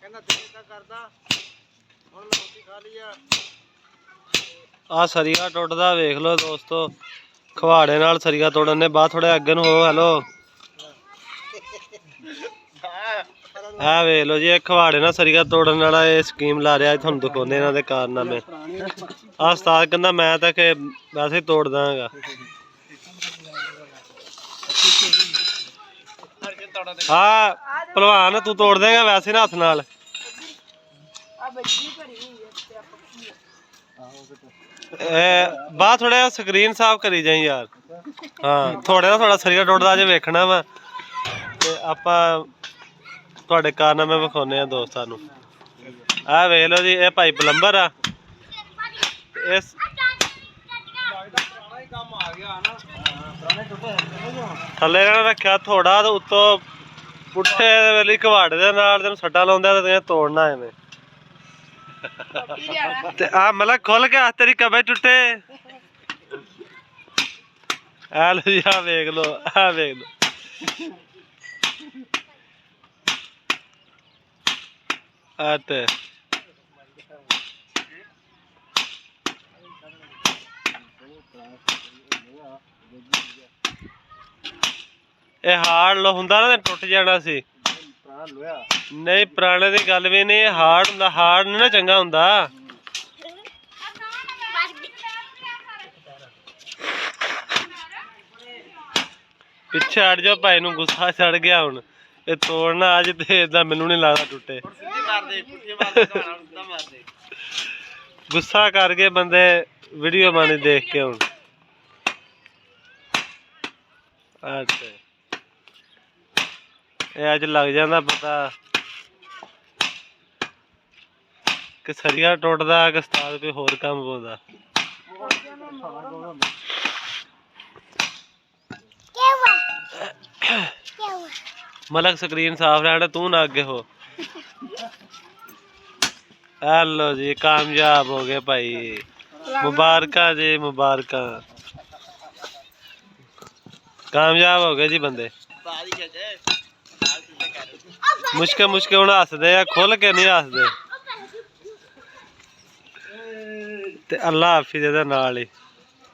आ सरिया टुटदा वेख लो दोस्तों, खवाड़े नाल सरिया तोड़न ने बाद थोड़े अगे हो। हेलो है वेख लो जी, खवाड़े ना सरिया तोड़न वाला ये स्कीम ला रहा, थोड़ा दिखाने इन्हां दे कारनामे। आ उस्ताद कहंदा मैं तां कि वैसे ही तोड़ दांगा। हाँ पहलवान तू तोड़ देगा वैसे ना हथ नाल। बाहर थोड़ा स्क्रीन साफ करी जाए यार। हाँ थोड़े ना थोड़ा सरिया टुटदा जे वेखना वा ते आपां तुहाडे कारनामे विखाउने आ दोस्तां नूं। आ वेख लो जी, ये भाई प्लंबर आ। इस थल्ले रखा थोड़ा तो उत्तों पुट्ठे वेली कवाड़े दे नाल तेनूं सट्टा लाउंदा ते तोड़ना एवें। आ मतलब खोल के हथ तेरी कबे टुटे। आ लो जी, आ वेख लो, आ वेख लो। ये हार्ड लो हुंदा ना टुट जाना सी। नहीं पुराने दी गल भी नहीं, हार्ड हुंदा, हार्ड नहीं ना चंगा हुंदा। पिछे हट जाओ, भाई नूं गुस्सा चढ़ गया हुण। ये तोड़ना अज ते इदां मैनूं नहीं लगदा टुटे। गुस्सा करके बंदे वीडियो बनी देख के हुण। अज लग जाता पता कि सरिया टुटदा कि उस्ताद कोई होर कम्म पाउंदा। मलक स्क्रीन साफ रहने, तू ना अगे हो। हेलो जी, कामयाब हो गए भाई, मुबारका जी मुबारका। कामयाब हो गए जी बंदे। मुश्किल मुश्किल हूँ हसदे आ, खुल के नहीं हसदे। अल्लाह हाफिज़।